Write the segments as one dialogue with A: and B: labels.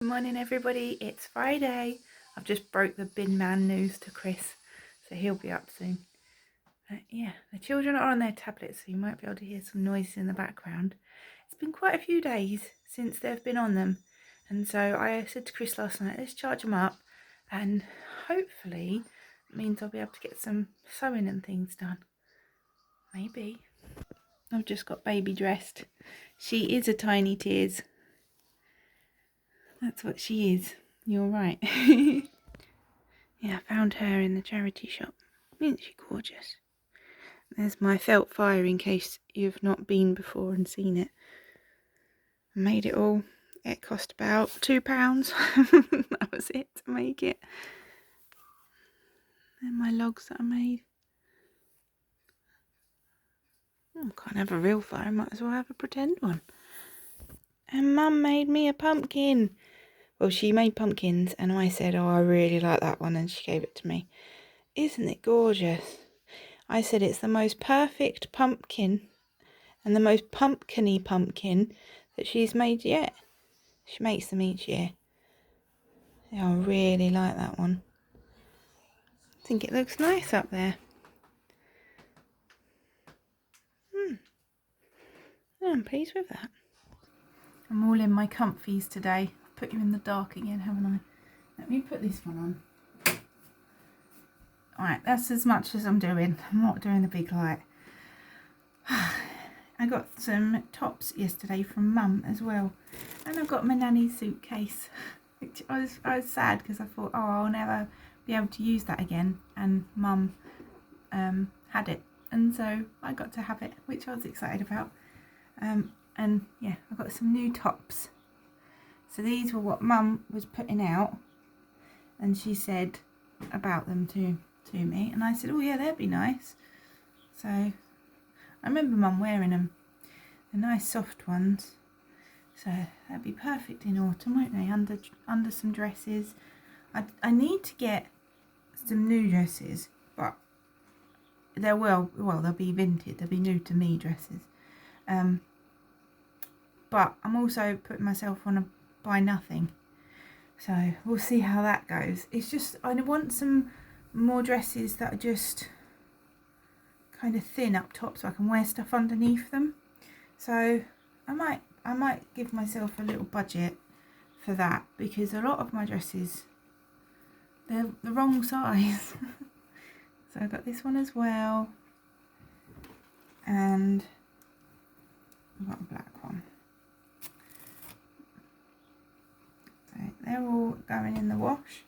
A: Good morning everybody, it's Friday. I've just broke the bin man news to Chris, so he'll be up soon. Yeah, the children are on their tablets, so you might be able to hear some noises in the background. It's been quite a few days since they've been on them, and so I said to Chris last night, let's charge them up, and hopefully it means I'll be able to get some sewing and things done. Maybe. I've just got baby dressed. She is a tiny tears. That's what she is. You're right. Yeah, I found her in the charity shop. Isn't she gorgeous? There's my felt fire in case you've not been before and seen it. I made it all. It cost about £2. That was it to make it. And my logs that I made. Can't have a real fire, might as well have a pretend one. And Mum made me a pumpkin. Well, she made pumpkins and I said, oh, I really like that one, and she gave it to me. Isn't it gorgeous? I said it's the most perfect pumpkin and the most pumpkin-y pumpkin that she's made yet. She makes them each year. Yeah, I really like that one. I think it looks nice up there. Yeah, I'm pleased with that. I'm all in my comfies today. I've put you in the dark again, haven't I? Let me put this one on. Alright, that's as much as I'm doing. I'm not doing the big light. I got some tops yesterday from Mum as well. And I've got my nanny's suitcase. Which I was sad because I thought, oh, I'll never be able to use that again. And Mum had it. And so I got to have it, which I was excited about. And yeah, I got some new tops. So these were what Mum was putting out. And she said about them to me. And I said, oh yeah, that'd be nice. So I remember Mum wearing them. They're nice soft ones. So that'd be perfect in autumn, won't they? Under some dresses. I need to get some new dresses, but they'll be vintage. They'll be new to me dresses. But I'm also putting myself on a buy nothing. So we'll see how that goes. It's just I want some more dresses that are just kind of thin up top so I can wear stuff underneath them. So I might give myself a little budget for that, because a lot of my dresses, they're the wrong size. So I've got this one as well, and I've got a black one. So they're all going in the wash.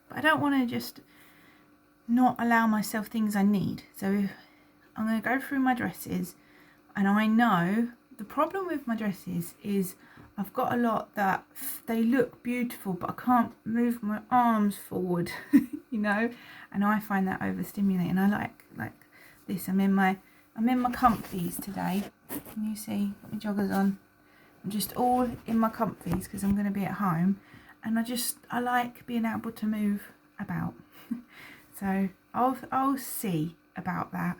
A: But I don't want to just not allow myself things I need. So I'm going to go through my dresses, and I know the problem with my dresses is I've got a lot that they look beautiful, but I can't move my arms forward, you know, and I find that overstimulating. I like this. I'm in my comfies today. Can you see? Got my joggers on. I'm just all in my comfies because I'm going to be at home, and I like being able to move about. So I'll see about that.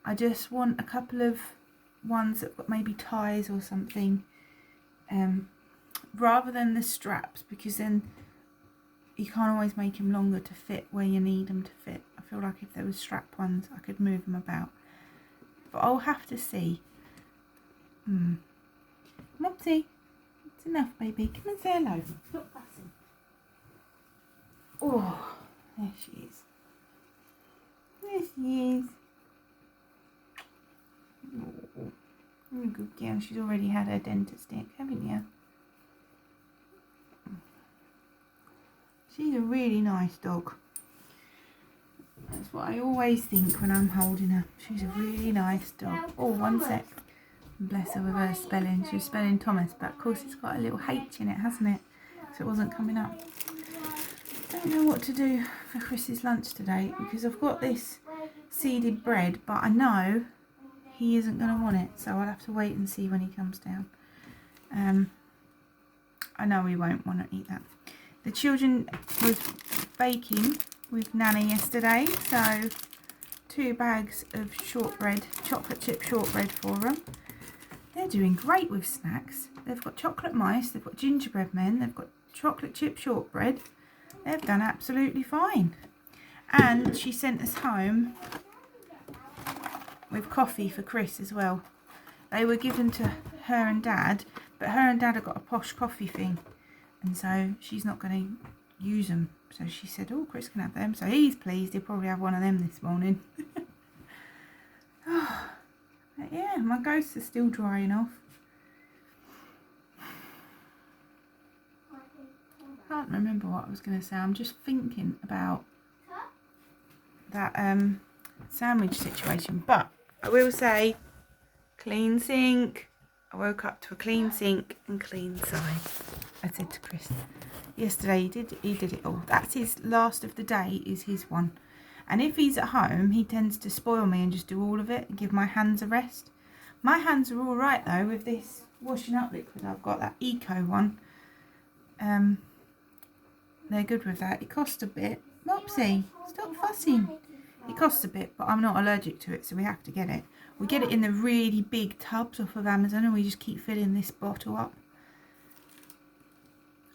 A: I just want a couple of ones that got maybe ties or something, rather than the straps, because then you can't always make them longer to fit where you need them to fit. I feel like if there was strap ones I could move them about, but I'll have to see. Mopsy, it's enough, baby. Come and say hello. Stop fussing. Oh, there she is. There she is. Oh, you're a good girl. She's already had her dentist stick, haven't you? She's a really nice dog. That's what I always think when I'm holding her. She's a really nice dog. Oh, one sec. Bless her with her spelling. She was spelling Thomas, but of course it's got a little H in it, hasn't it? So it wasn't coming up. Don't know what to do for Chris's lunch today, because I've got this seeded bread, but I know he isn't going to want it, so I'll have to wait and see when he comes down. I know he won't want to eat that. The children was baking with Nanny yesterday, so 2 bags of shortbread, chocolate chip shortbread for them. they're doing great with snacks. They've got chocolate mice, they've got gingerbread men, they've got chocolate chip shortbread. They've done absolutely fine. And she sent us home with coffee for Chris as well. They were given to her and Dad, but her and Dad have got a posh coffee thing, and so she's not going to use them. So she said, oh, Chris can have them. So he's pleased. He'll probably have one of them this morning. Oh, but yeah, my ghosts are still drying off. I can't remember what I was going to say. I'm just thinking about that sandwich situation. But I will say, clean sink. I woke up to a clean sink and clean side. I said to Chris yesterday, he did it all. That's his last of the day, is his one. And if he's at home, he tends to spoil me and just do all of it and give my hands a rest. My hands are all right though with this washing up liquid. I've got that eco one. They're good with that. It costs a bit. Mopsy, stop fussing. It costs a bit, but I'm not allergic to it, so we have to get it. We get it in the really big tubs off of Amazon, and we just keep filling this bottle up.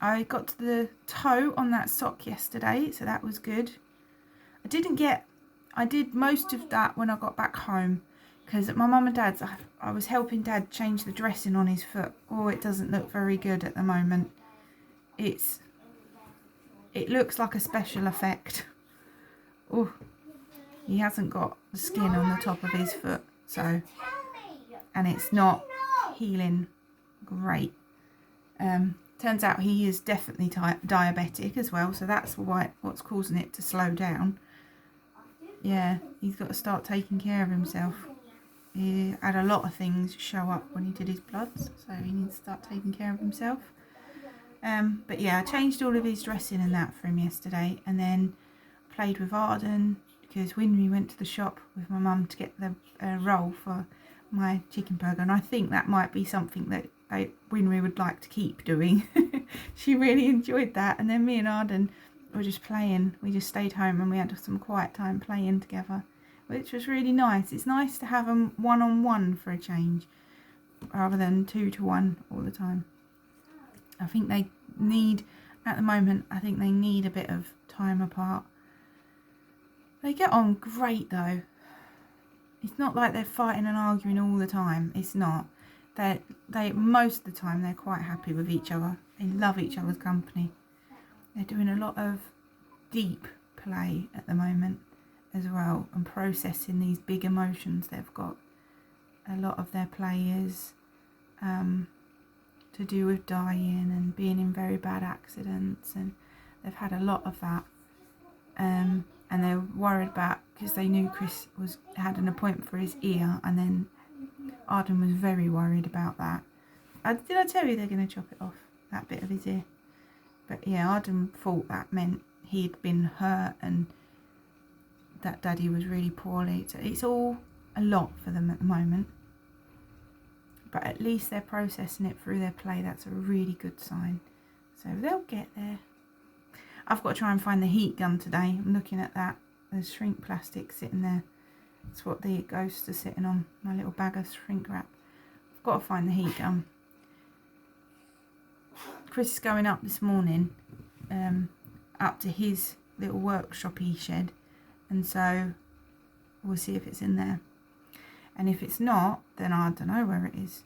A: I got to the toe on that sock yesterday, so that was good. I did most of that when I got back home, because at my mum and dad's, I was helping Dad change the dressing on his foot. Oh, it doesn't look very good at the moment. It looks like a special effect. Oh, he hasn't got the skin on the top of his foot, so, and it's not healing great. Turns out he is definitely diabetic as well, so that's what's causing it to slow down. Yeah, he's got to start taking care of himself. He had a lot of things show up when he did his bloods, so he needs to start taking care of himself. But yeah, I changed all of his dressing and that for him yesterday, and then played with Arden, because Winry went to the shop with my mum to get the roll for my chicken burger, and I think that might be something that Winry would like to keep doing. She really enjoyed that. And then me and Arden were just playing. We just stayed home and we had some quiet time playing together, which was really nice. It's nice to have them one-on-one for a change, rather than 2-to-1 all the time. I think they need, at the moment, I think they need a bit of time apart. They get on great though. It's not like they're fighting and arguing all the time. It's not. They most of the time they're quite happy with each other. They love each other's company. They're doing a lot of deep play at the moment as well, and processing these big emotions they've got. A lot of their play is to do with dying and being in very bad accidents, and they've had a lot of that. And they're worried about, because they knew Chris had an appointment for his ear, and then Arden was very worried about that. Did I tell you they're going to chop it off, that bit of his ear? But yeah, Arden thought that meant he'd been hurt and that Daddy was really poorly. So it's all a lot for them at the moment. But at least they're processing it through their play. That's a really good sign. So they'll get there. I've got to try and find the heat gun today. I'm looking at that. There's shrink plastic sitting there. That's what the ghosts are sitting on. My little bag of shrink wrap. I've got to find the heat gun. Chris is going up this morning, up to his little workshop-y shed, and so we'll see if it's in there. And if it's not, then I don't know where it is.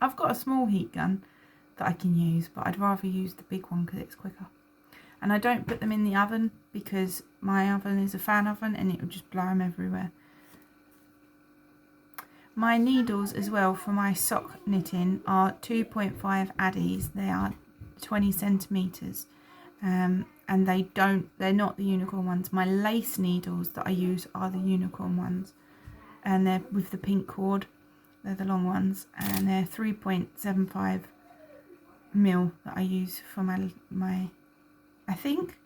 A: I've got a small heat gun that I can use, but I'd rather use the big one because it's quicker. And I don't put them in the oven because my oven is a fan oven and it would just blow them everywhere. My needles as well for my sock knitting are 2.5 addies. They are 20 centimetres. And they're not the unicorn ones. My lace needles that I use are the unicorn ones. And they're with the pink cord. They're the long ones. And they're 3.75 mil that I use for my I think.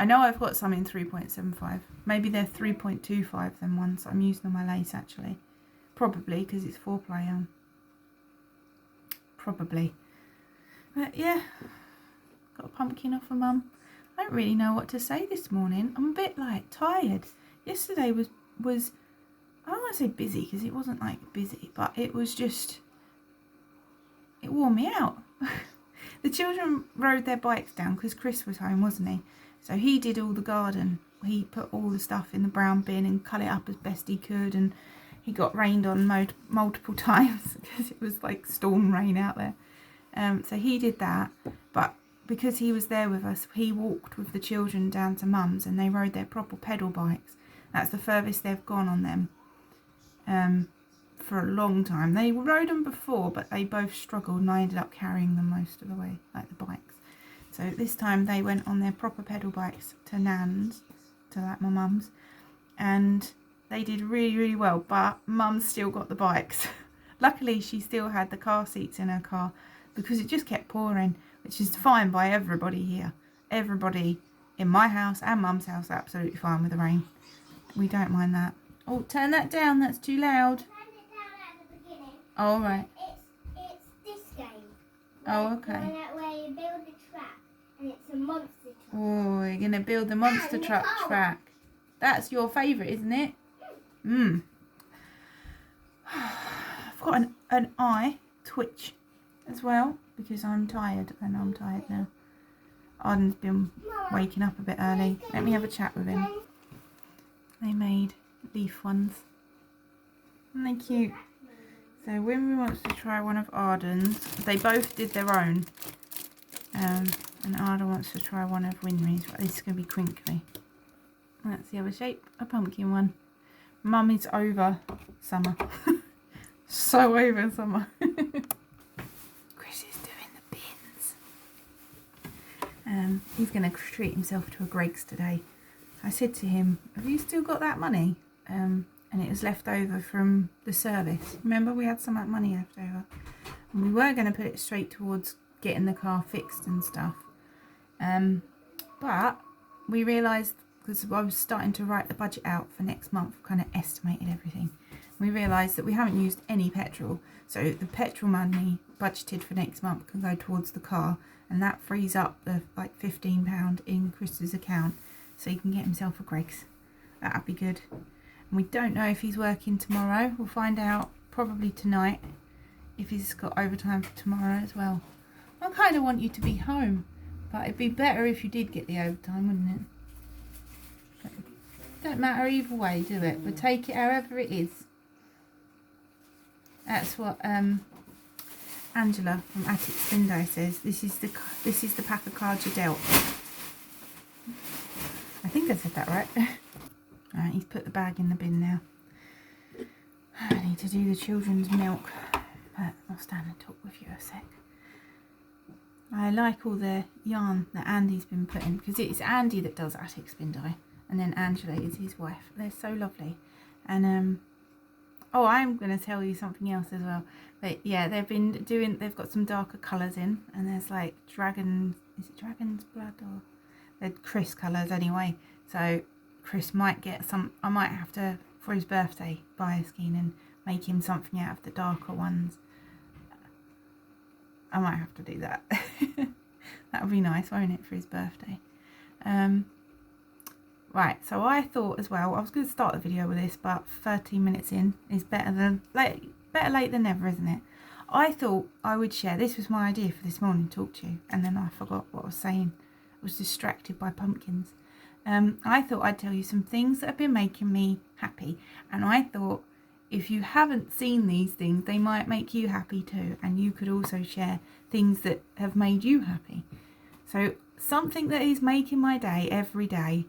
A: I know I've got some in 3.75. Maybe they're 3.25 them ones. I'm using on my lace actually. Probably because it's 4-ply on. Probably. But yeah. Got a pumpkin off of Mum. I don't really know what to say this morning. I'm a bit tired. Yesterday was I don't want to say busy because it wasn't like busy, but it was just, it wore me out. The children rode their bikes down because Chris was home, wasn't he? So he did all the garden. He put all the stuff in the brown bin and cut it up as best he could, and he got rained on multiple times because it was like storm rain out there. So he did that, but because he was there with us, he walked with the children down to Mum's and they rode their proper pedal bikes. That's the furthest they've gone on them for a long time. They rode them before, but they both struggled and I ended up carrying them most of the way, like the bikes. So this time they went on their proper pedal bikes to Nan's, to like my mum's, and they did really, really well, but Mum still got the bikes. Luckily she still had the car seats in her car because it just kept pouring, which is fine by everybody here. Everybody in my house and Mum's house are absolutely fine with the rain. We don't mind that. Oh, turn that down, that's too loud.
B: Turn it down at the beginning.
A: Oh, right.
B: It's this game.
A: Oh, okay.
B: Where you build a track and it's a monster truck.
A: Oh, you're going to build the monster truck track. That's your favourite, isn't it? I've got an eye twitch as well because I'm tired. I know I'm tired now. Arden's been waking up a bit early. Let me have a chat with him. They made leaf ones. Aren't they cute? So Winry wants to try one of Arden's. They both did their own. And Arden wants to try one of Winry's. Right, this is going to be crinkly. That's the other shape. A pumpkin one. Mum is over summer. So over summer. Chris is doing the bins. He's going to treat himself to a Greggs today. I said to him, have you still got that money? And it was left over from the service. Remember, we had some of that money left over. And we were going to put it straight towards getting the car fixed and stuff. But we realised, because I was starting to write the budget out for next month, kind of estimated everything. We realised that we haven't used any petrol. So the petrol money budgeted for next month can go towards the car. And that frees up the like £15 in Chris's account. So he can get himself a Greggs. That'd be good. And we don't know if he's working tomorrow. We'll find out probably tonight if he's got overtime for tomorrow as well. I kind of want you to be home, but it'd be better if you did get the overtime, wouldn't it? But don't matter either way, do it? We'll take it however it is. That's what Angela from Attic Window says. This is the pack of cards you dealt. I think I said that right. Alright, he's put the bag in the bin now. I need to do the children's milk, but I'll stand and talk with you a sec. I like all the yarn that Andy's been putting, because it's Andy that does Attic Spin Dye, and then Angela is his wife. They're so lovely. And oh, I'm going to tell you something else as well. But yeah, they've got some darker colours in, and there's like is it dragon's blood, or they're Chris colours anyway. So Chris might get some, I might have to, for his birthday, buy a skein and make him something out of the darker ones. I might have to do that. That would be nice, won't it, for his birthday? Right, so I thought as well, I was going to start the video with this, but 13 minutes in is better late than never, isn't it? I thought I would share, this was my idea for this morning, talk to you, and then I forgot what I was saying. I was distracted by pumpkins. I thought I'd tell you some things that have been making me happy, and I thought if you haven't seen these things, they might make you happy too, and you could also share things that have made you happy. So something that is making my day every day,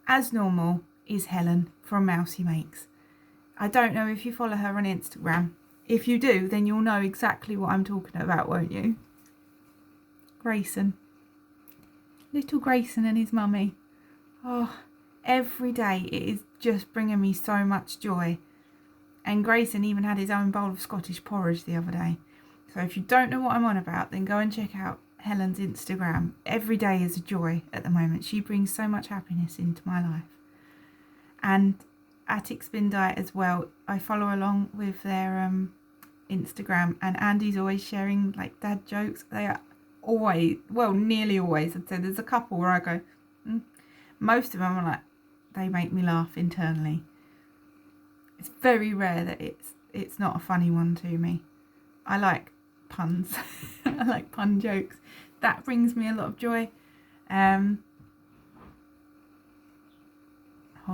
A: as normal, is Helen from Mousy Makes. I don't know if you follow her on Instagram. If you do, then you'll know exactly what I'm talking about, won't you? Grayson. Little Grayson and his mummy. Oh, every day it is just bringing me so much joy. And Grayson even had his own bowl of Scottish porridge the other day. So if you don't know what I'm on about, then go and check out Helen's Instagram. Every day is a joy at the moment. She brings so much happiness into my life. And Attic Spin Dye as well. I follow along with their Instagram, and Andy's always sharing like dad jokes. They are always, well, nearly always. I'd say there's a couple where I go, Most of them are like, they make me laugh internally. It's very rare that it's not a funny one to me. I like puns. I like pun jokes. That brings me a lot of joy. Hold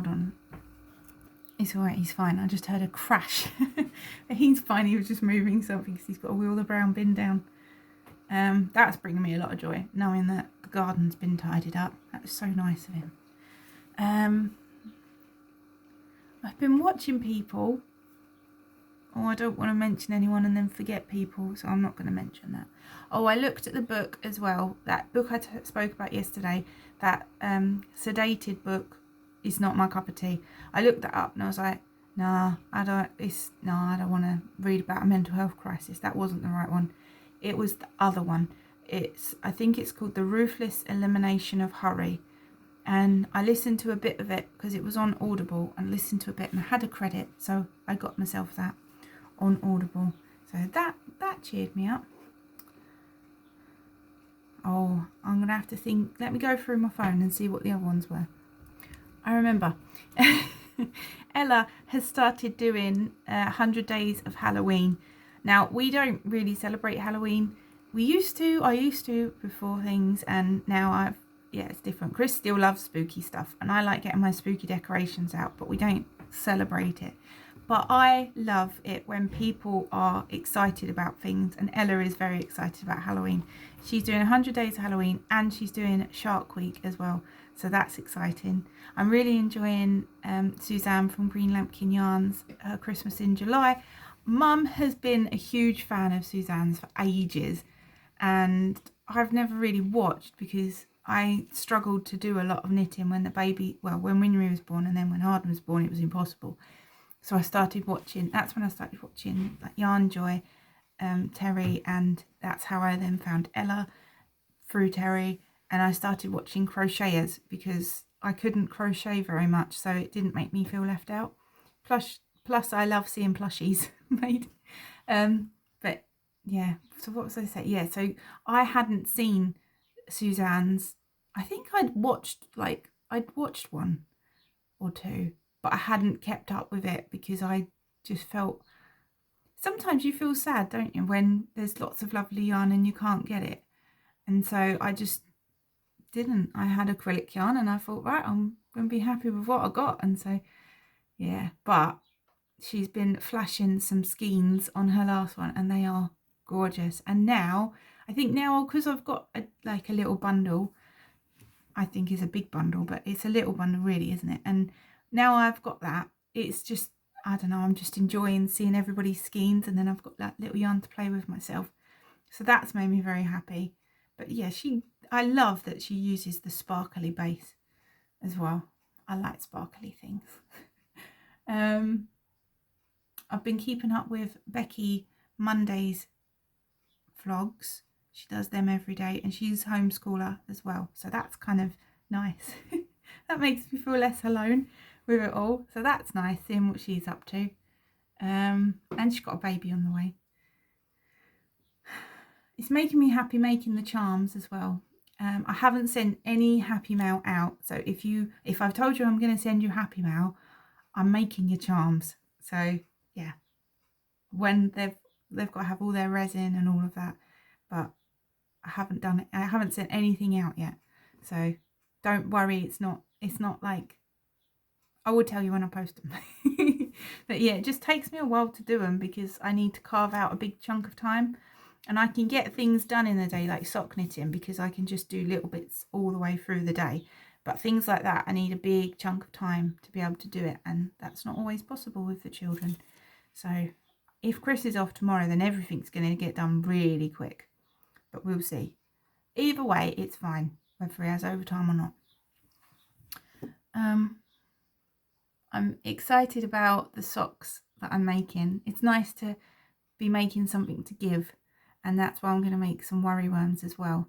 A: on. It's alright, he's fine. I just heard a crash. He's fine, he was just moving something because he's got to wheel the brown bin down. That's bringing me a lot of joy, knowing that the garden's been tidied up. That was so nice of him. I've been watching people. Oh, I don't want to mention anyone and then forget people, so I'm not going to mention that. Oh, I looked at the book as well. That book I spoke about yesterday, that sedated book, is not my cup of tea. I looked that up and I was like, I don't want to read about a mental health crisis. That wasn't the right one. It was the other one. I think it's called The Ruthless Elimination of Hurry. And I listened to a bit of it because it was on Audible, and listened to a bit, and I had a credit, so I got myself that on Audible. So that cheered me up. Oh, I'm going to have to think. Let me go through my phone and see what the other ones were. I remember. Ella has started doing 100 Days of Halloween. Now, we don't really celebrate Halloween. I used to before things, and now it's different. Chris still loves spooky stuff, and I like getting my spooky decorations out, but we don't celebrate it. But I love it when people are excited about things, and Ella is very excited about Halloween. She's doing 100 Days of Halloween, and she's doing Shark Week as well, so that's exciting. I'm really enjoying Suzanne from Green Lampkin Yarns, her Christmas in July. Mum has been a huge fan of Suzanne's for ages, and I've never really watched because I struggled to do a lot of knitting when when Winry was born, and then when Arden was born it was impossible. So I started watching, that's when I started watching like Yarn Joy, Terry, and that's how I then found Ella through Terry, and I started watching crocheters because I couldn't crochet very much, so it didn't make me feel left out. Plus I love seeing plushies made. But yeah, so what was I saying? Yeah, so I hadn't seen Suzanne's. I think I'd watched one or two, but I hadn't kept up with it because I just felt, sometimes you feel sad, don't you, when there's lots of lovely yarn and you can't get it. And so I just didn't. I had acrylic yarn and I thought, right, I'm going to be happy with what I got. And so, yeah, but she's been flashing some skeins on her last one and they are gorgeous. And now, I think now, because I've got a little bundle, I think is a big bundle, but it's a little bundle really, isn't it? And now I've got that, it's just, I don't know, I'm just enjoying seeing everybody's skeins, and then I've got that little yarn to play with myself. So that's made me very happy. But yeah, I love that she uses the sparkly base as well. I like sparkly things. I've been keeping up with Becky Monday's vlogs. She does them every day, and she's homeschooler as well, so that's kind of nice. That makes me feel less alone with it all, so that's nice seeing what she's up to. And she's got a baby on the way. It's making me happy making the charms as well. I haven't sent any Happy Mail out, so if I've told you I'm going to send you Happy Mail, I'm making your charms. So yeah, when they've got to have all their resin and all of that, but I haven't done it. I haven't sent anything out yet, so don't worry. It's not like, I will tell you when I post them. But yeah, it just takes me a while to do them because I need to carve out a big chunk of time, and I can get things done in the day like sock knitting because I can just do little bits all the way through the day, but things like that I need a big chunk of time to be able to do it, and that's not always possible with the children. So if Chris is off tomorrow, then everything's going to get done really quick, but we'll see. Either way, it's fine whether he has overtime or not. I'm excited about the socks that I'm making. It's nice to be making something to give, and that's why I'm going to make some worry worms as well.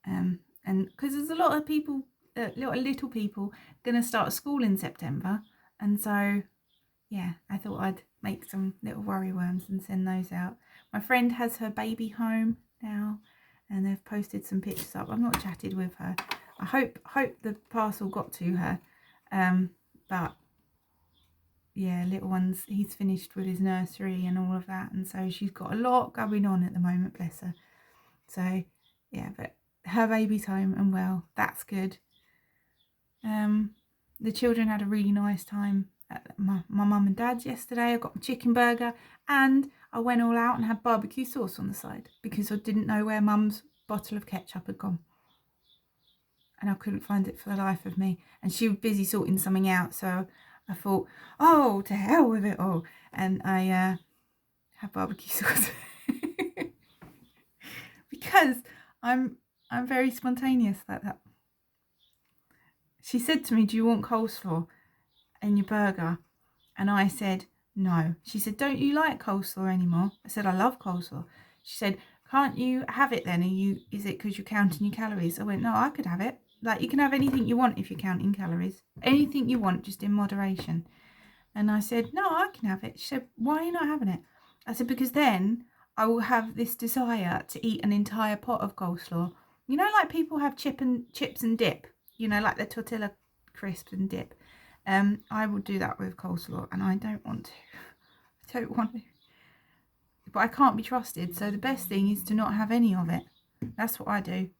A: And because there's a lot of people, little people, going to start school in September, and so yeah, I thought I'd make some little worry worms and send those out. My friend has her baby home now, and they've posted some pictures up. I've not chatted with her. I hope the parcel got to her, but yeah, little ones, he's finished with his nursery and all of that, and so she's got a lot going on at the moment, bless her. So yeah, but her baby's home and well, that's good. The children had a really nice time at my mum and dad's yesterday. I got my chicken burger and I went all out and had barbecue sauce on the side because I didn't know where mum's bottle of ketchup had gone. And I couldn't find it for the life of me. And she was busy sorting something out, so I thought, oh, to hell with it all. And I had barbecue sauce. Because I'm very spontaneous like that. She said to me, do you want coleslaw in your burger? And I said, no. She said, don't you like coleslaw anymore? I said, I love coleslaw. She said, can't you have it then? Is it because you're counting your calories? I went, no, I could have it. Like, you can have anything you want if you're counting calories. Anything you want, just in moderation. And I said, no, I can have it. She said, why are you not having it? I said, because then I will have this desire to eat an entire pot of coleslaw. You know, like people have chips and dip. You know, like the tortilla crisps and dip. I will do that with coleslaw, and I don't want to. I don't want to. But I can't be trusted, so the best thing is to not have any of it. That's what I do.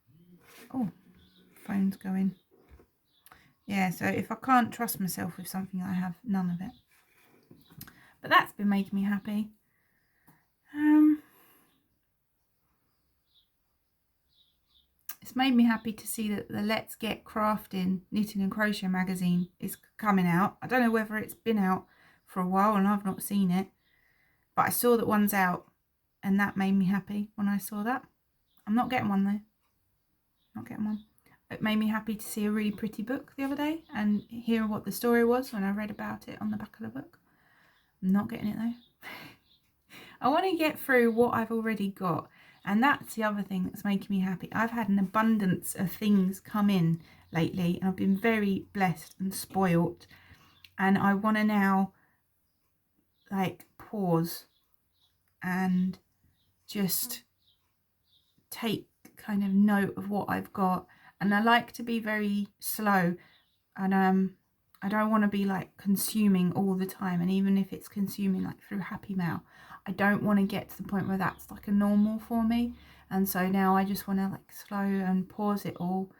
A: Oh, phone's going. Yeah, so if I can't trust myself with something, I have none of it. But that's been making me happy. It's made me happy to see that the Let's Get Crafting Knitting and Crochet magazine is coming out. I don't know whether it's been out for a while and I've not seen it, but I saw that one's out and that made me happy when I saw that. I'm not getting one though. Not getting one. It made me happy to see a really pretty book the other day and hear what the story was when I read about it on the back of the book. I'm not getting it though. I want to get through what I've already got. And that's the other thing that's making me happy. I've had an abundance of things come in lately and I've been very blessed and spoilt. And I want to now like pause and just take kind of note of what I've got. And I like to be very slow, and I don't want to be like consuming all the time. And even if it's consuming like through Happy Mail, I don't want to get to the point where that's like a normal for me. And so now I just want to like slow and pause it all,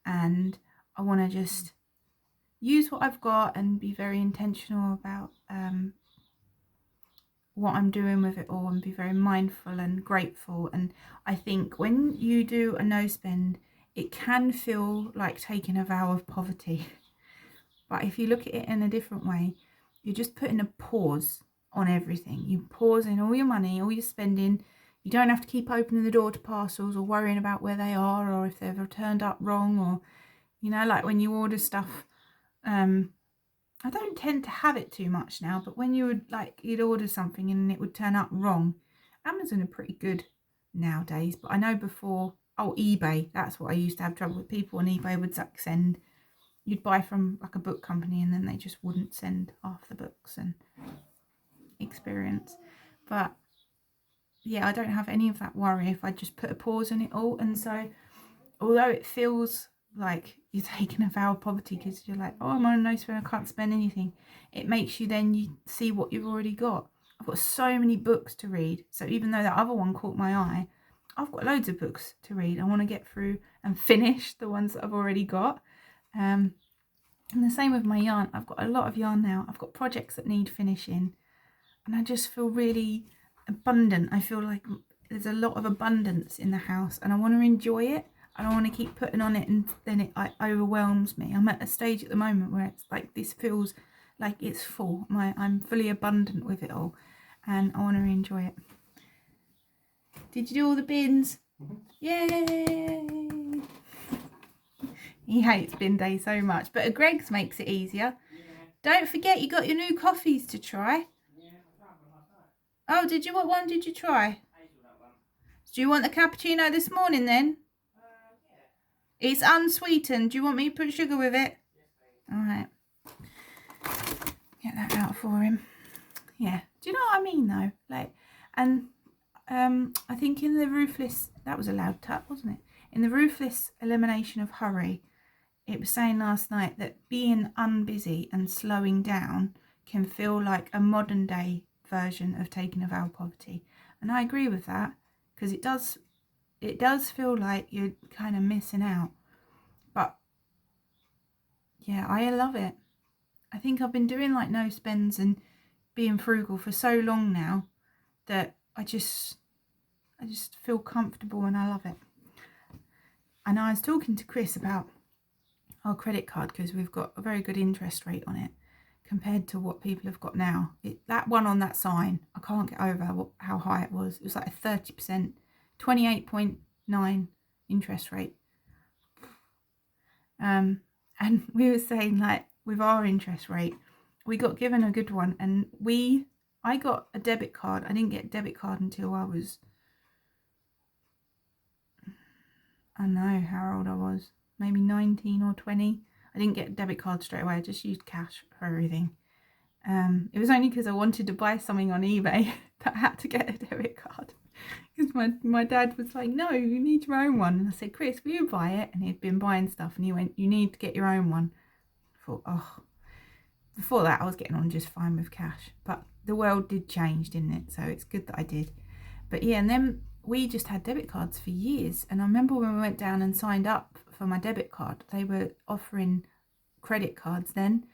A: and I want to just use what I've got and be very intentional about what I'm doing with it all, and be very mindful and grateful. And I think when you do a no spend, it can feel like taking a vow of poverty. But if you look at it in a different way, you're just putting a pause on everything. You pause in all your money, all your spending. You don't have to keep opening the door to parcels or worrying about where they are or if they've turned up wrong, or, you know, like when you order stuff. I don't tend to have it too much now, but when you would like, you'd order something and it would turn up wrong. Amazon are pretty good nowadays, but I know before, eBay, that's what I used to have trouble with. People on eBay would send, you'd buy from like a book company and then they just wouldn't send half the books and experience. But yeah, I don't have any of that worry if I just put a pause on it all. And so although it feels like you're taking a vow of poverty because you're like, oh, I'm on a no spend, I can't spend anything, it makes you then you see what you've already got. I've got so many books to read, so even though that other one caught my eye, I've got loads of books to read. I want to get through and finish the ones that I've already got. And the same with my yarn. I've got a lot of yarn now. I've got projects that need finishing, and I just feel really abundant. I feel like there's a lot of abundance in the house and I want to enjoy it. I don't want to keep putting on it and then it overwhelms me. I'm at a stage at the moment where it's like, this feels like it's full. I'm fully abundant with it all and I want to enjoy it. Did you do all the bins? Yay! He hates bin day so much, but a Greg's makes it easier. Don't forget you got your new coffees to try. Oh, did you? What one did you try? Do you want the cappuccino this morning then? It's unsweetened. Do you want me to put sugar with it? Alright. Get that out for him. Yeah. Do you know what I mean though? Like, and I think in the Ruthless, that was a loud tap, wasn't it? In the Ruthless Elimination of Hurry, it was saying last night that being unbusy and slowing down can feel like a modern day version of taking a vow of poverty. And I agree with that, because it does feel like you're kind of missing out. But yeah, I love it. I think I've been doing like no spends and being frugal for so long now that I just feel comfortable and I love it. And I was talking to Chris about our credit card, because we've got a very good interest rate on it compared to what people have got now. That one on that sign, I can't get over how high it was. It was like a 30%, 28.9 interest rate. And we were saying, like, with our interest rate, we got given a good one, and I got a debit card. I didn't get a debit card until I was, I don't know how old I was, maybe 19 or 20. I didn't get a debit card straight away. I just used cash for everything. It was only because I wanted to buy something on eBay that I had to get a debit card. Because my dad was like, no, you need your own one. And I said, Chris, will you buy it? And he'd been buying stuff, and he went, you need to get your own one. I thought, oh. Before that, I was getting on just fine with cash. But the world did change, didn't it? So it's good that I did. But yeah, and then we just had debit cards for years. And I remember when we went down and signed up for my debit card, they were offering credit cards then.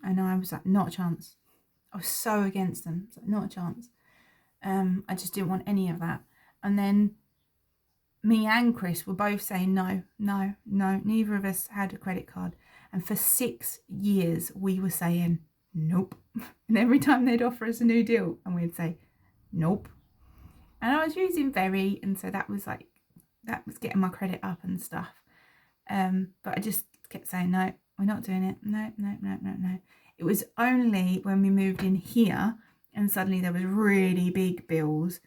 A: And I was like, not a chance. I was so against them. It's like, not a chance. I just didn't want any of that. And then me and Chris were both saying no. Neither of us had a credit card. And for 6 years, we were saying nope. And every time they'd offer us a new deal, and we'd say nope. And I was using Very, and so that was getting my credit up and stuff. But I just kept saying no, we're not doing it. No. It was only when we moved in here, and suddenly there was really big bills,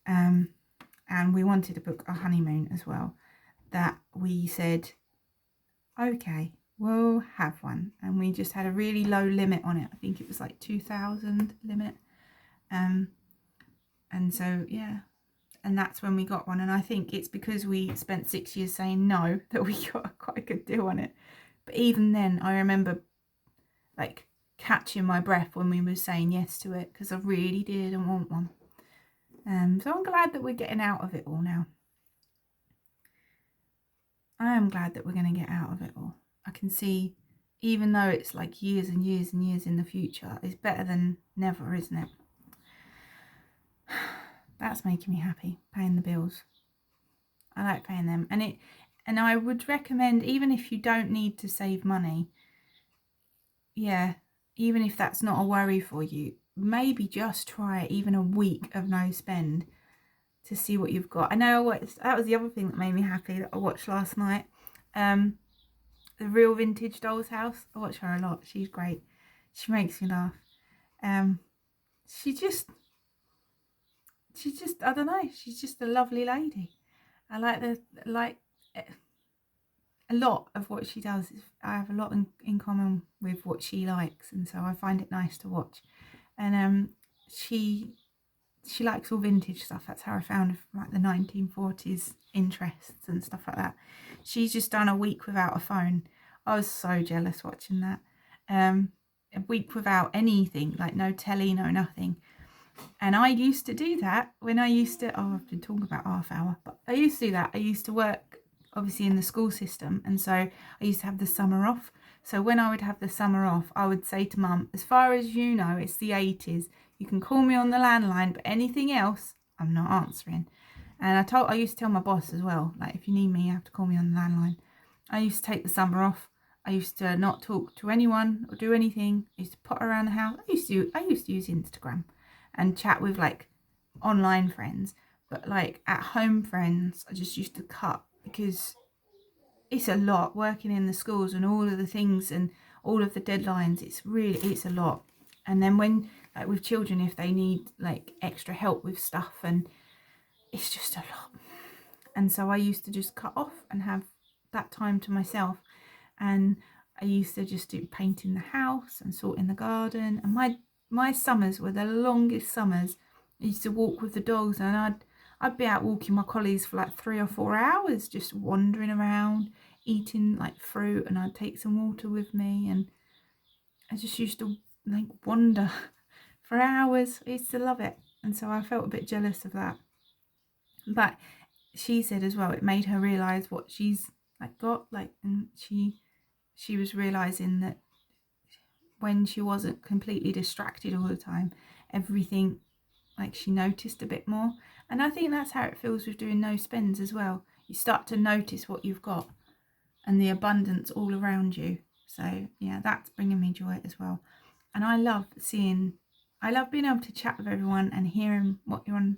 A: and we wanted to book a honeymoon as well, that we said, okay, we'll have one. And we just had a really low limit on it. I think it was like 2,000 limit. And so, yeah. And that's when we got one. And I think it's because we spent 6 years saying no that we got quite a good deal on it. But even then, I remember like catching my breath when we were saying yes to it, because I really didn't want one. So I'm glad that we're getting out of it all now. I am glad that we're going to get out of it all. I can see, even though it's like years and years and years in the future, it's better than never, isn't it? That's making me happy, paying the bills. I like paying them. And I would recommend, even if you don't need to save money, yeah, even if that's not a worry for you, maybe just try even a week of no spend to see what you've got. I know that was the other thing that made me happy that I watched last night. The Real Vintage Doll's House. I watch her a lot. She's great. She makes me laugh. She just, I don't know. She's just a lovely lady. I like a lot of what she does. I have a lot in common with what she likes, and so I find it nice to watch. And she likes all vintage stuff. That's how I found like the 1940s interests and stuff like that. She's just done a week without a phone. I was so jealous watching that. A week without anything, like no telly, no nothing. And I used to do that when I used to, I've been talking about half hour, but I used to do that. I used to work obviously in the school system, and so I used to have the summer off. So when I would have the summer off, I would say to Mum, as far as you know, it's the 80s. You can call me on the landline, but anything else, I'm not answering. And I used to tell my boss as well, like, if you need me, you have to call me on the landline. I used to take the summer off. I used to not talk to anyone or do anything. I used to potter around the house. I used to use Instagram and chat with like online friends, but like at home friends, I just used to cut, because it's a lot working in the schools and all of the things and all of the deadlines. It's a lot. And then when, like with children, if they need like extra help with stuff, and it's just a lot. And so I used to just cut off and have that time to myself. And I used to just do painting the house and sorting the garden. And my summers were the longest summers. I used to walk with the dogs, and I'd be out walking my collies for like 3 or 4 hours, just wandering around, eating like fruit, and I'd take some water with me. And I just used to like wander for hours. I used to love it, and so I felt a bit jealous of that. But she said as well, it made her realise what she's like got, like, and she was realising that when she wasn't completely distracted all the time, everything, like, she noticed a bit more. And I think that's how it feels with doing no spends as well. You start to notice what you've got and the abundance all around you. So yeah, that's bringing me joy as well. And I love being able to chat with everyone and hearing what you're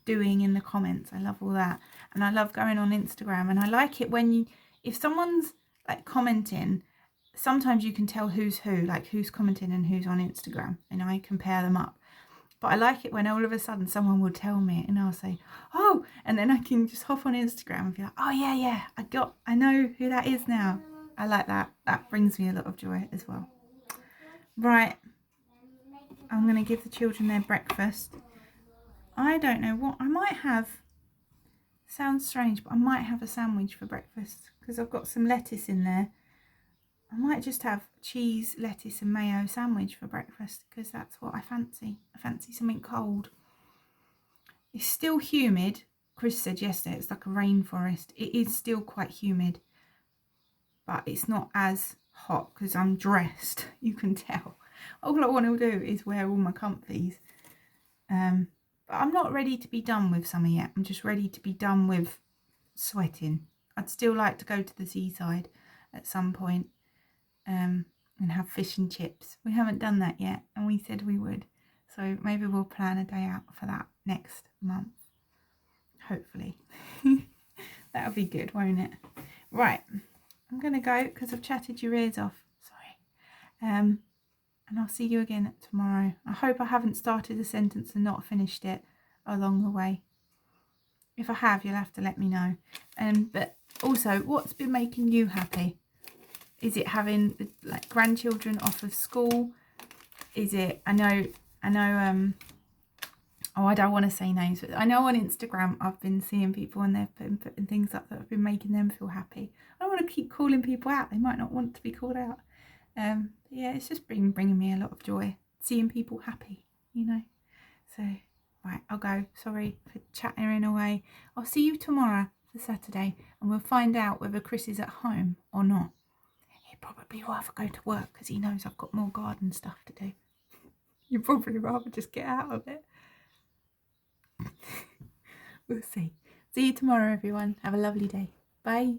A: doing in the comments. I love all that. And I love going on Instagram, and I like it when if someone's like commenting, sometimes you can tell who's who, like who's commenting and who's on Instagram, and I compare them up. But I like it when all of a sudden someone will tell me, and I'll say, oh, and then I can just hop on Instagram and be like, oh yeah, I know who that is now. I like that. That brings me a lot of joy as well. Right, I'm going to give the children their breakfast. I don't know what, I might have, sounds strange, but I might have a sandwich for breakfast because I've got some lettuce in there. I might just have cheese, lettuce and mayo sandwich for breakfast because that's what I fancy. I fancy something cold. It's still humid. Chris said yesterday it's like a rainforest. It is still quite humid, but it's not as hot because I'm dressed. You can tell. All I want to do is wear all my comfies. But I'm not ready to be done with summer yet. I'm just ready to be done with sweating. I'd still like to go to the seaside at some point. And have fish and chips. We haven't done that yet, and we said we would, so maybe we'll plan a day out for that next month, hopefully. That'll be good, won't it? Right, I'm gonna go because I've chatted your ears off, sorry. And I'll see you again tomorrow. I hope I haven't started a sentence and not finished it along the way. If I have, you'll have to let me know. But also, what's been making you happy? Is it having like grandchildren off of school? Is it, I know, oh, I don't want to say names, but I know on Instagram I've been seeing people and they've been putting things up that have been making them feel happy. I don't want to keep calling people out. They might not want to be called out. Yeah, it's just bringing me a lot of joy, seeing people happy, you know. So, right, I'll go. Sorry for chattering away. I'll see you tomorrow for Saturday, and we'll find out whether Chris is at home or not. Probably rather go to work because he knows I've got more garden stuff to do. You'd probably rather just get out of it. We'll see. See you tomorrow, everyone. Have a lovely day. Bye.